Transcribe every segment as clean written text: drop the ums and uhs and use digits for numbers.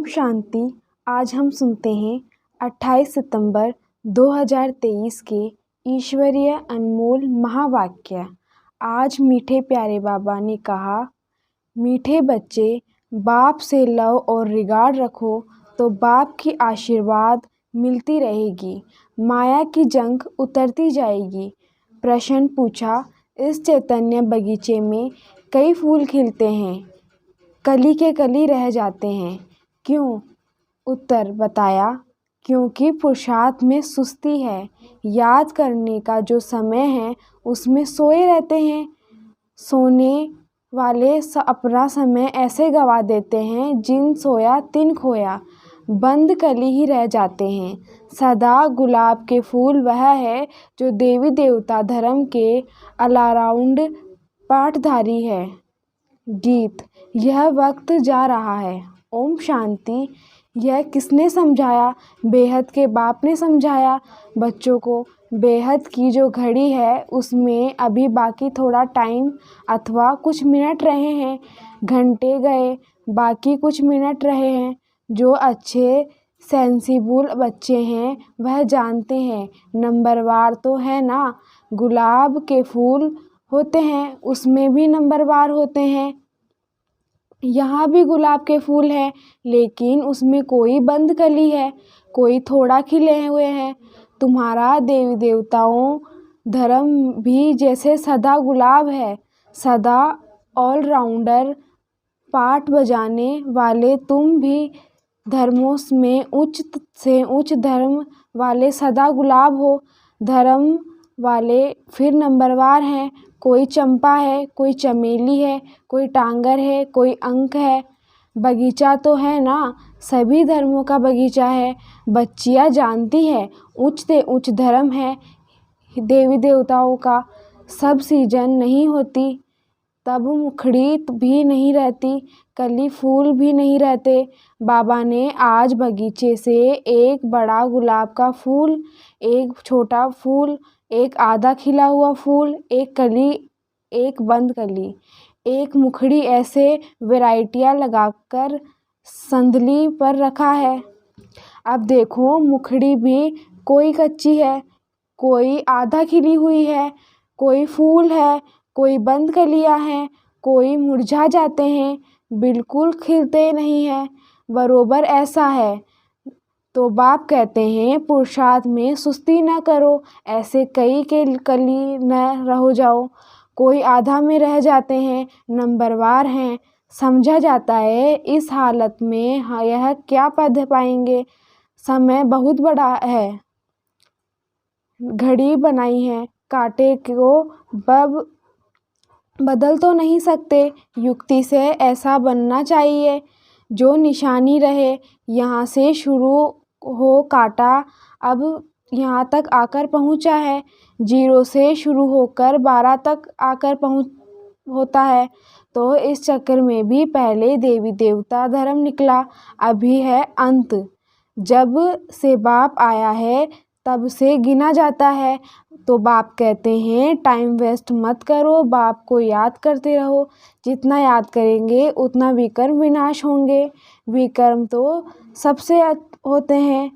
शांति। आज हम सुनते हैं 28 सितंबर 2023 के ईश्वरीय अनमोल महावाक्य। आज मीठे प्यारे बाबा ने कहा, मीठे बच्चे, बाप से लव और रिगार्ड रखो तो बाप की आशीर्वाद मिलती रहेगी, माया की जंग उतरती जाएगी। प्रश्न पूछा, इस चैतन्य बगीचे में कई फूल खिलते हैं, कली के कली रह जाते हैं, क्यों? उत्तर बताया, क्योंकि पुरुषार्थ में सुस्ती है। याद करने का जो समय है उसमें सोए रहते हैं। सोने वाले अपना समय ऐसे गवा देते हैं, जिन सोया तिन खोया, बंद कली ही रह जाते हैं। सदा गुलाब के फूल वह है जो देवी देवता धर्म के अलाराउंड पाठधारी है। गीत। यह वक्त जा रहा है। ओम शांति। यह किसने समझाया? बेहद के बाप ने समझाया बच्चों को। बेहद की जो घड़ी है उसमें अभी बाकी थोड़ा टाइम अथवा कुछ मिनट रहे हैं। घंटे गए, बाकी कुछ मिनट रहे हैं। जो अच्छे सेंसिबल बच्चे हैं वह जानते हैं नंबरवार तो है ना। गुलाब के फूल होते हैं, उसमें भी नंबरवार होते हैं। यहाँ भी गुलाब के फूल हैं, लेकिन उसमें कोई बंद कली है, कोई थोड़ा खिले हुए हैं। तुम्हारा देवी देवताओं धर्म भी जैसे सदा गुलाब है, सदा ऑलराउंडर पाठ बजाने वाले तुम भी धर्मों में उच्च से उच्च धर्म वाले सदा गुलाब हो। धर्म वाले फिर नंबरवार हैं, कोई चंपा है, कोई चमेली है, कोई टांगर है, कोई अंक है। बगीचा तो है ना, सभी धर्मों का बगीचा है। बच्चियाँ जानती है उच्च से उच्च धर्म है देवी देवताओं का। सब सीजन नहीं होती, तब मुखड़ी भी नहीं रहती, कली फूल भी नहीं रहते। बाबा ने आज बगीचे से एक बड़ा गुलाब का फूल, एक छोटा फूल, एक आधा खिला हुआ फूल, एक कली, एक बंद कली, एक मुखड़ी, ऐसे वैरायटियाँ लगाकर संदली पर रखा है। अब देखो, मुखड़ी भी कोई कच्ची है, कोई आधा खिली हुई है, कोई फूल है, कोई बंद कलियाँ हैं, कोई मुरझा जाते हैं, बिल्कुल खिलते नहीं हैं। बरोबर ऐसा है। तो बाप कहते हैं, पुरुषार्थ में सुस्ती न करो, ऐसे कई के कली न रहो जाओ। कोई आधा में रह जाते हैं, नंबरवार हैं। समझा जाता है इस हालत में यह क्या पद पाएंगे। समय बहुत बड़ा है, घड़ी बनाई है, कांटे को बदल तो नहीं सकते। युक्ति से ऐसा बनना चाहिए जो निशानी रहे। यहाँ से शुरू हो कांटा, अब यहाँ तक आकर पहुँचा है। 0 से शुरू होकर 12 तक आकर होता है। तो इस चक्र में भी पहले देवी देवता धर्म निकला, अभी है अंत। जब से बाप आया है तब से गिना जाता है। तो बाप कहते हैं, टाइम वेस्ट मत करो, बाप को याद करते रहो। जितना याद करेंगे उतना विकर्म विनाश होंगे। विकर्म तो सबसे होते हैं,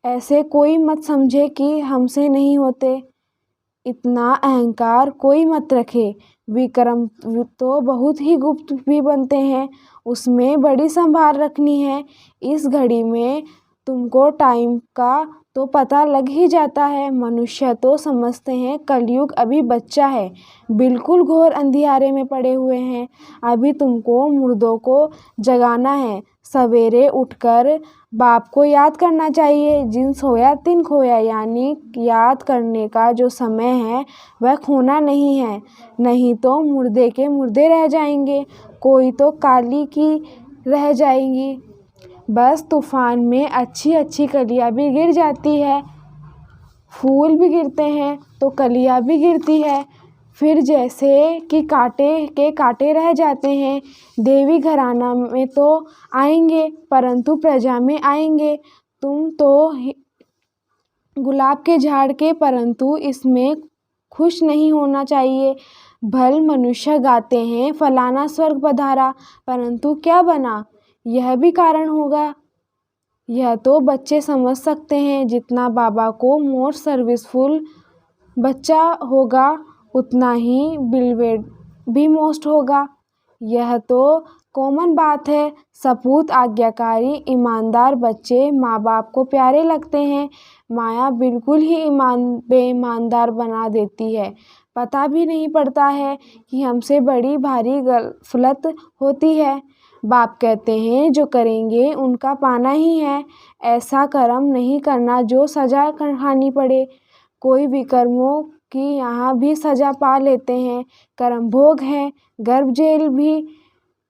ऐसे कोई मत समझे कि हमसे नहीं होते। इतना अहंकार कोई मत रखे। विक्रम तो बहुत ही गुप्त भी बनते हैं, उसमें बड़ी संभाल रखनी है। इस घड़ी में तुमको टाइम का तो पता लग ही जाता है। मनुष्य तो समझते हैं कलयुग अभी बच्चा है, बिल्कुल घोर अंधियारे में पड़े हुए हैं। अभी तुमको मुर्दों को जगाना है। सवेरे उठकर बाप को याद करना चाहिए। जिन सोया तिन खोया, यानी याद करने का जो समय है वह खोना नहीं है, नहीं तो मुर्दे के मुर्दे रह जाएंगे, कोई तो काली की रह जाएंगी। बस तूफान में अच्छी अच्छी कलियाँ भी गिर जाती है, फूल भी गिरते हैं तो कलियाँ भी गिरती है। फिर जैसे कि कांटे के कांटे रह जाते हैं। देवी घराना में तो आएंगे, परंतु प्रजा में आएंगे। तुम तो गुलाब के झाड़ के, परंतु इसमें खुश नहीं होना चाहिए। भल मनुष्य गाते हैं फलाना स्वर्ग पधारा, परंतु क्या बना? यह भी कारण होगा। यह तो बच्चे समझ सकते हैं। जितना बाबा को मोर सर्विसफुल बच्चा होगा उतना ही बिलवेड भी मोस्ट होगा। यह तो कॉमन बात है। सपूत, आज्ञाकारी, ईमानदार बच्चे माँ बाप को प्यारे लगते हैं। माया बिल्कुल ही बेईमानदार बना देती है। पता भी नहीं पड़ता है कि हमसे बड़ी भारी गफलत होती है। बाप कहते हैं जो करेंगे उनका पाना ही है। ऐसा कर्म नहीं करना जो सजा खानी पड़े। कोई विकर्मों की यहाँ भी सजा पा लेते हैं। कर्मभोग है, गर्भ जेल भी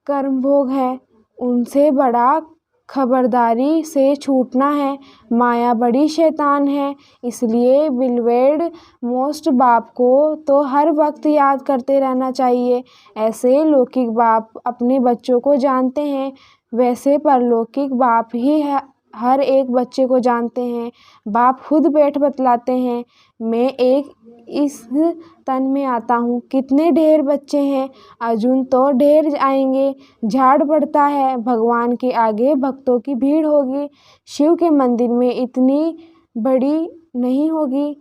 कर्मभोग है। उनसे बड़ा खबरदारी से छूटना है। माया बड़ी शैतान है। इसलिए बिलवेड मोस्ट बाप को तो हर वक्त याद करते रहना चाहिए। ऐसे लौकिक बाप अपने बच्चों को जानते हैं, वैसे परलौकिक बाप ही हर एक बच्चे को जानते हैं। बाप खुद बैठ बतलाते हैं, मैं एक इस तन में आता हूँ। कितने ढेर बच्चे हैं, अजून तो ढेर आएंगे। झाड़ बढ़ता है, भगवान के आगे भक्तों की भीड़ होगी। शिव के मंदिर में इतनी बड़ी नहीं होगी।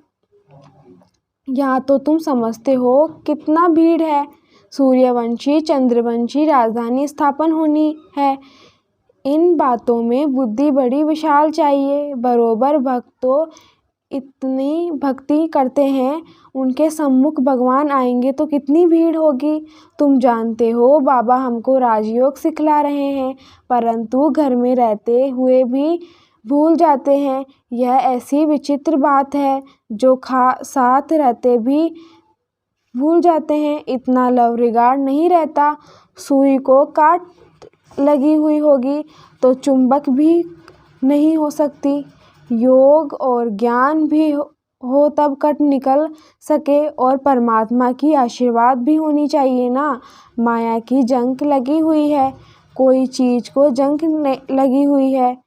यहाँ तो तुम समझते हो कितना भीड़ है। सूर्यवंशी चंद्रवंशी राजधानी स्थापन होनी है। इन बातों में बुद्धि बड़ी विशाल चाहिए। बरोबर भक्त तो इतनी भक्ति करते हैं, उनके सम्मुख भगवान आएंगे तो कितनी भीड़ होगी। तुम जानते हो बाबा हमको राजयोग सिखला रहे हैं, परंतु घर में रहते हुए भी भूल जाते हैं। यह ऐसी विचित्र बात है जो साथ रहते भी भूल जाते हैं। इतना लव रिगार्ड नहीं रहता। सुई को काट लगी हुई होगी तो चुंबक भी नहीं हो सकती। योग और ज्ञान भी हो तब कट निकल सके, और परमात्मा की आशीर्वाद भी होनी चाहिए ना। माया की जंग लगी हुई है। कोई चीज को जंग लगी हुई है,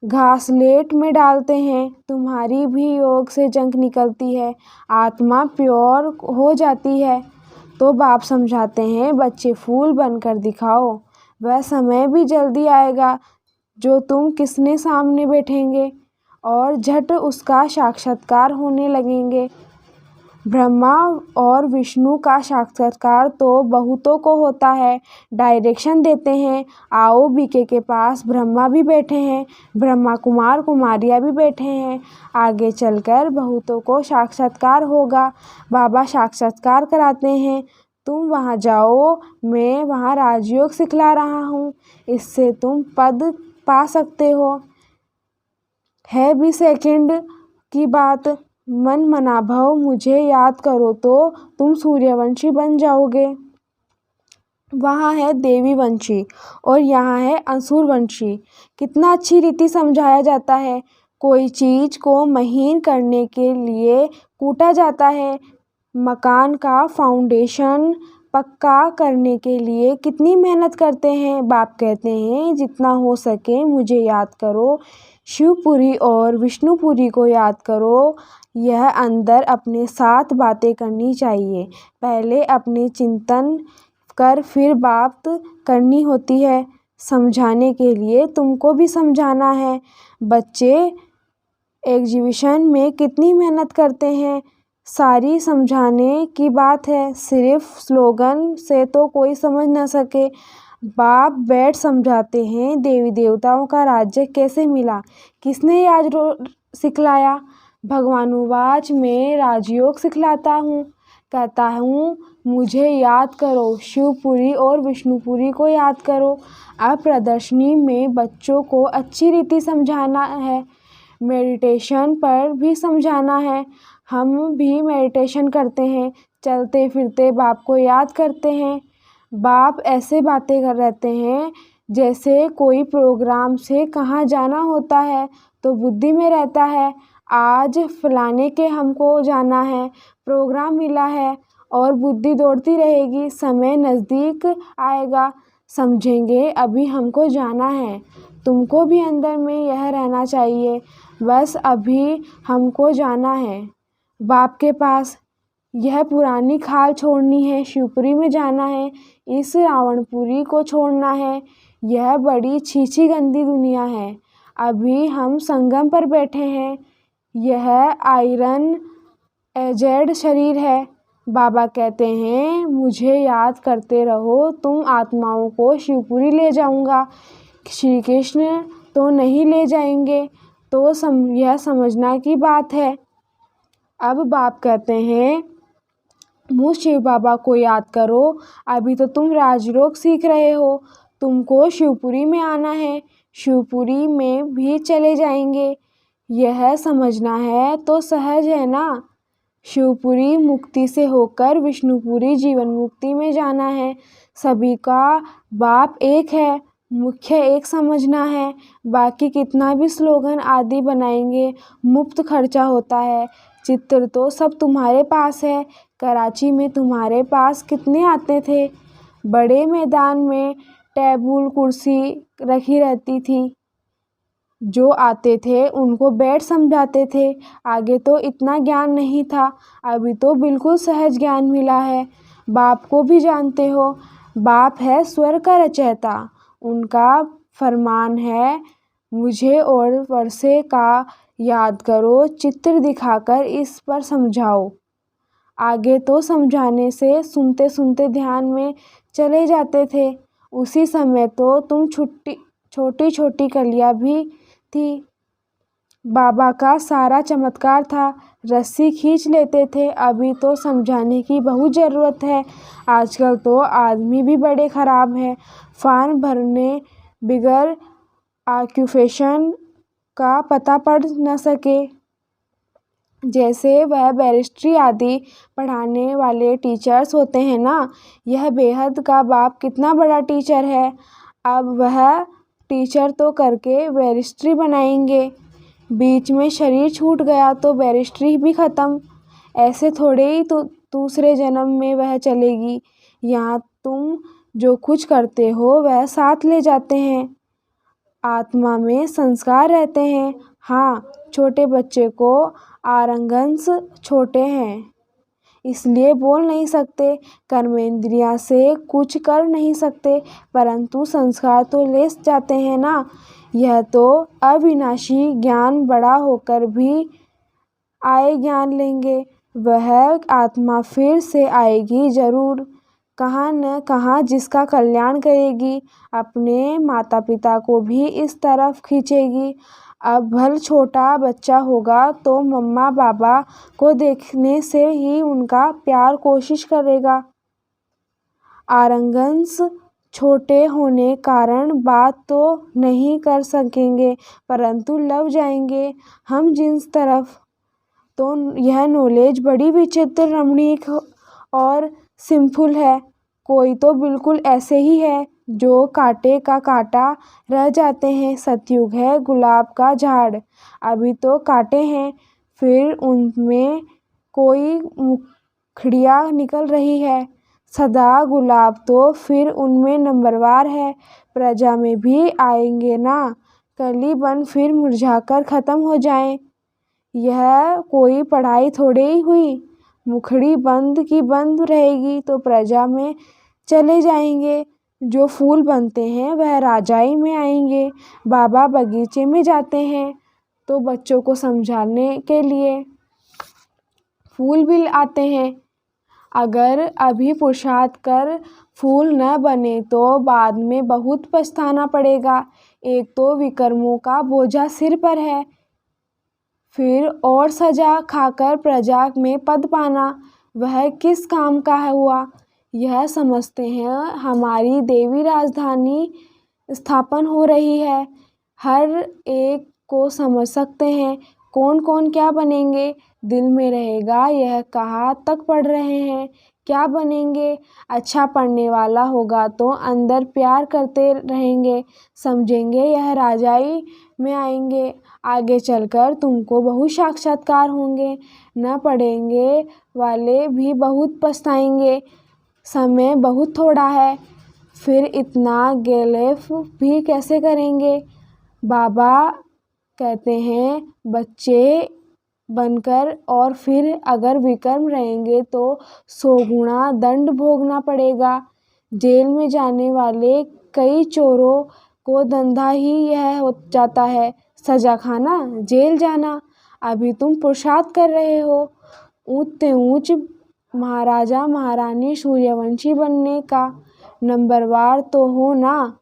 घासलेट में डालते हैं। तुम्हारी भी योग से जंग निकलती है, आत्मा प्योर हो जाती है। तो बाप समझाते हैं, बच्चे फूल बनकर दिखाओ। वह समय भी जल्दी आएगा जो तुम किसने सामने बैठेंगे और झट उसका साक्षात्कार होने लगेंगे। ब्रह्मा और विष्णु का साक्षात्कार तो बहुतों को होता है। डायरेक्शन देते हैं, आओ बीके के पास ब्रह्मा भी बैठे हैं, ब्रह्मा कुमार कुमारियाँ भी बैठे हैं। आगे चलकर बहुतों को साक्षात्कार होगा। बाबा साक्षात्कार कराते हैं, तुम वहाँ जाओ, मैं वहाँ राजयोग सिखला रहा हूँ। इससे तुम पद पा सकते हो। है भी सेकंड की बात। मन मनाभव मुझे याद करो तो तुम सूर्यवंशी बन जाओगे। वहाँ है देवी वंशी और यहाँ है असुरवंशी। कितना अच्छी रीति समझाया जाता है। कोई चीज को महीन करने के लिए कूटा जाता है। मकान का फाउंडेशन पक्का करने के लिए कितनी मेहनत करते हैं। बाप कहते हैं जितना हो सके मुझे याद करो, शिवपुरी और विष्णुपुरी को याद करो। यह अंदर अपने साथ बातें करनी चाहिए। पहले अपने चिंतन कर फिर बात करनी होती है। समझाने के लिए तुमको भी समझाना है। बच्चे एग्जीबिशन में कितनी मेहनत करते हैं, सारी समझाने की बात है। सिर्फ स्लोगन से तो कोई समझ न सके। बाप बैठ समझाते हैं, देवी देवताओं का राज्य कैसे मिला, किसने आज सिखलाया। भगवानुवाच मैं राजयोग सिखलाता हूँ, कहता हूँ मुझे याद करो। शिवपुरी और विष्णुपुरी को याद करो। अब प्रदर्शनी में बच्चों को अच्छी रीति समझाना है। मेडिटेशन पर भी समझाना है। हम भी मेडिटेशन करते हैं, चलते फिरते बाप को याद करते हैं। बाप ऐसे बातें कर रहते हैं जैसे कोई प्रोग्राम से कहाँ जाना होता है तो बुद्धि में रहता है। आज फलाने के हमको जाना है, प्रोग्राम मिला है, और बुद्धि दौड़ती रहेगी। समय नज़दीक आएगा, समझेंगे अभी हमको जाना है। तुमको भी अंदर में यह रहना चाहिए, बस अभी हमको जाना है बाप के पास। यह पुरानी खाल छोड़नी है, शिवपुरी में जाना है, इस रावणपुरी को छोड़ना है, यह बड़ी छीछी गंदी दुनिया है। अभी हम संगम पर बैठे हैं। यह आयरन एजेड शरीर है। बाबा कहते हैं मुझे याद करते रहो, तुम आत्माओं को शिवपुरी ले जाऊंगा। श्री कृष्ण तो नहीं ले जाएंगे, तो यह समझना की बात है। अब बाप कहते हैं मुझ शिव बाबा को याद करो। अभी तो तुम राजयोग सीख रहे हो, तुमको शिवपुरी में आना है। शिवपुरी में भी चले जाएंगे, यह समझना है तो सहज है ना। शिवपुरी मुक्ति से होकर विष्णुपुरी जीवन मुक्ति में जाना है। सभी का बाप एक है, मुख्य एक समझना है। बाकी कितना भी स्लोगन आदि बनाएंगे, मुफ्त खर्चा होता है। चित्र तो सब तुम्हारे पास है। कराची में तुम्हारे पास कितने आते थे। बड़े मैदान में टेबल कुर्सी रखी रहती थी, जो आते थे उनको बैठ समझाते थे। आगे तो इतना ज्ञान नहीं था, अभी तो बिल्कुल सहज ज्ञान मिला है। बाप को भी जानते हो, बाप है स्वर्ग का रचयिता। उनका फरमान है मुझे और वर्षे का याद करो, चित्र दिखाकर इस पर समझाओ। आगे तो समझाने से सुनते सुनते ध्यान में चले जाते थे। उसी समय तो तुम छोटी छोटी कलियां भी थी। बाबा का सारा चमत्कार था, रस्सी खींच लेते थे। अभी तो समझाने की बहुत ज़रूरत है। आजकल तो आदमी भी बड़े ख़राब हैं। फॉर्म भरने बिगर ऑक्यूपेशन का पता पढ़ न सके। जैसे वह बैरिस्ट्री आदि पढ़ाने वाले टीचर्स होते हैं ना, यह बेहद का बाप कितना बड़ा टीचर है। अब वह टीचर तो करके बैरिस्ट्री बनाएंगे। बीच में शरीर छूट गया तो बैरिस्ट्री भी ख़त्म। ऐसे थोड़े ही तो दूसरे जन्म में वह चलेगी। यहाँ तुम जो कुछ करते हो वह साथ ले जाते हैं। आत्मा में संस्कार रहते हैं। हाँ, छोटे बच्चे को आरंगंस छोटे हैं, इसलिए बोल नहीं सकते, कर्मेंद्रियां से कुछ कर नहीं सकते, परंतु संस्कार तो ले जाते हैं ना। यह तो अविनाशी ज्ञान बड़ा होकर भी आए ज्ञान लेंगे। वह आत्मा फिर से आएगी जरूर, कहाँ न कहाँ जिसका कल्याण करेगी। अपने माता पिता को भी इस तरफ खींचेगी। अब भल छोटा बच्चा होगा तो मम्मा पापा को देखने से ही उनका प्यार कोशिश करेगा। आरंगंस छोटे होने कारण बात तो नहीं कर सकेंगे, परंतु लव जाएंगे हम जिस तरफ। तो यह नॉलेज बड़ी विचित्र रमणीक और सिंपल है। कोई तो बिल्कुल ऐसे ही है जो कांटे का कांटा रह जाते हैं। सतयुग है गुलाब का झाड़, अभी तो कांटे हैं, फिर उनमें कोई मुखड़ियाँ निकल रही है। सदा गुलाब तो फिर उनमें नंबरवार है। प्रजा में भी आएंगे ना, कली बन फिर मुरझाकर ख़त्म हो जाएं। यह कोई पढ़ाई थोड़े ही हुई। मुखड़ी बंद की बंद रहेगी तो प्रजा में चले जाएंगे। जो फूल बनते हैं वह राजाई में आएंगे। बाबा बगीचे में जाते हैं तो बच्चों को समझाने के लिए फूल भी आते हैं। अगर अभी पुरुषार्थ कर फूल न बने तो बाद में बहुत पछताना पड़ेगा। एक तो विकर्मों का बोझा सिर पर है, फिर और सजा खाकर प्रजा में पद पाना, वह किस काम का हुआ। यह समझते हैं हमारी देवी राजधानी स्थापन हो रही है। हर एक को समझ सकते हैं कौन कौन क्या बनेंगे। दिल में रहेगा यह कहाँ तक पढ़ रहे हैं, क्या बनेंगे। अच्छा पढ़ने वाला होगा तो अंदर प्यार करते रहेंगे, समझेंगे यह राजाई में आएंगे। आगे चलकर तुमको बहुत साक्षात्कार होंगे। न पढ़ेंगे वाले भी बहुत पछताएंगे। समय बहुत थोड़ा है, फिर इतना गैलेफ भी कैसे करेंगे। बाबा कहते हैं बच्चे बनकर और फिर अगर विकर्म रहेंगे तो 100 गुना दंड भोगना पड़ेगा। जेल में जाने वाले कई चोरों को धंधा ही यह हो जाता है, सजा खाना, जेल जाना। अभी तुम पुरुषार्थ कर रहे हो ऊंच से ऊंच महाराजा महारानी सूर्यवंशी बनने का। नंबरवार तो हो ना,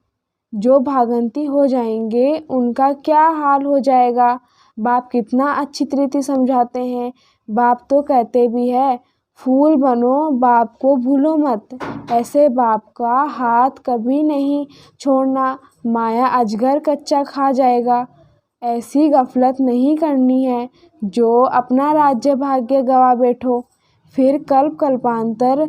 जो भागंती हो जाएंगे उनका क्या हाल हो जाएगा। बाप कितना अच्छी तरीके समझाते हैं। बाप तो कहते भी है, फूल बनो बाप को भूलो मत। ऐसे बाप का हाथ कभी नहीं छोड़ना, माया अजगर कच्चा खा जाएगा। ऐसी गफलत नहीं करनी है जो अपना राज्य भाग्य गवा बैठो। फिर कल्प कल्पांतर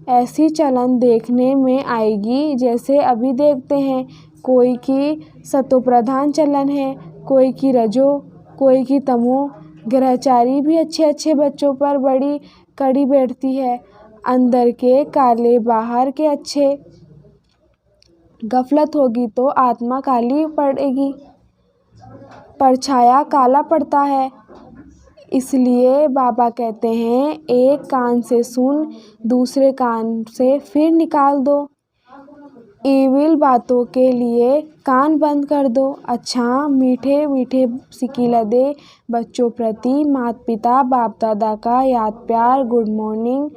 ऐसी चलन देखने में आएगी जैसे अभी देखते हैं। कोई की सतोप्रधान चलन है, कोई की रजो, कोई की तमो। ग्रहचारी भी अच्छे अच्छे बच्चों पर बड़ी कड़ी बैठती है, अंदर के काले बाहर के अच्छे। गफलत होगी तो आत्मा काली पड़ेगी, परछाया काला पड़ता है। इसलिए बाबा कहते हैं, एक कान से सुन, दूसरे कान से फिर निकाल दो। ईविल बातों के लिए कान बंद कर दो। अच्छा मीठे मीठे सिकिलदे बच्चों प्रति माता पिता बाप दादा का याद प्यार गुड मॉर्निंग।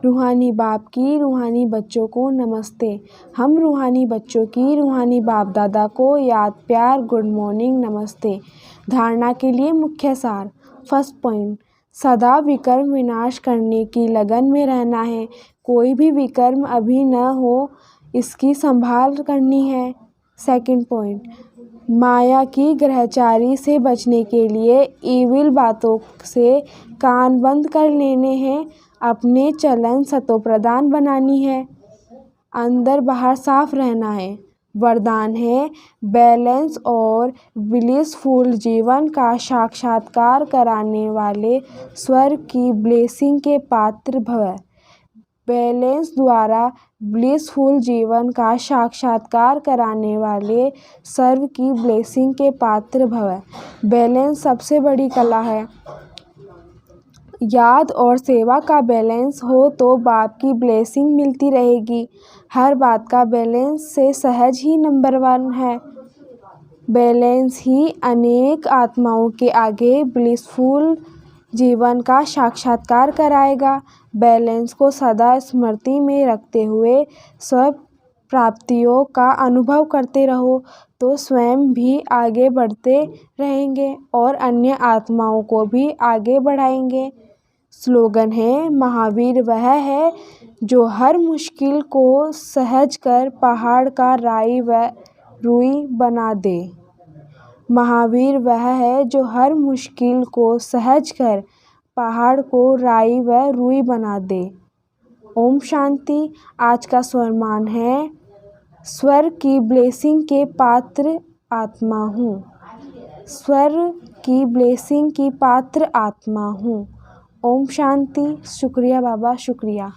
रूहानी बाप की रूहानी बच्चों को नमस्ते। हम रूहानी बच्चों की रूहानी बाप दादा को याद प्यार गुड मॉर्निंग नमस्ते। धारणा के लिए मुख्य सार। फर्स्ट पॉइंट, सदा विकर्म विनाश करने की लगन में रहना है। कोई भी विकर्म अभी न हो, इसकी संभाल करनी है। सेकंड पॉइंट, माया की ग्रहचारी से बचने के लिए ईविल बातों से कान बंद कर लेने हैं। अपने चलन सतोप्रधान बनानी है, अंदर बाहर साफ रहना है। वरदान है, बैलेंस और ब्लिसफुल जीवन का साक्षात्कार कराने वाले स्वर्ग की ब्लेसिंग के पात्र भव। बैलेंस द्वारा ब्लिसफुल जीवन का साक्षात्कार कराने वाले सर्व की ब्लेसिंग के पात्र भव। बैलेंस सबसे बड़ी कला है। याद और सेवा का बैलेंस हो तो बाप की ब्लेसिंग मिलती रहेगी। हर बात का बैलेंस से सहज ही नंबर 1 है। बैलेंस ही अनेक आत्माओं के आगे ब्लिसफुल जीवन का साक्षात्कार कराएगा। बैलेंस को सदा स्मृति में रखते हुए सब प्राप्तियों का अनुभव करते रहो तो स्वयं भी आगे बढ़ते रहेंगे और अन्य आत्माओं को भी आगे बढ़ाएंगे। स्लोगन है, महावीर वह है जो हर मुश्किल को सहज कर पहाड़ का राई व रुई बना दे। महावीर वह है जो हर मुश्किल को सहज कर पहाड़ को राई व रुई बना दे। ओम शांति। आज का स्वरमान है, स्वर्ग की ब्लेसिंग के पात्र आत्मा हूँ। स्वर्ग की ब्लेसिंग की पात्र आत्मा हूँ। ओम शांति। शुक्रिया बाबा, शुक्रिया।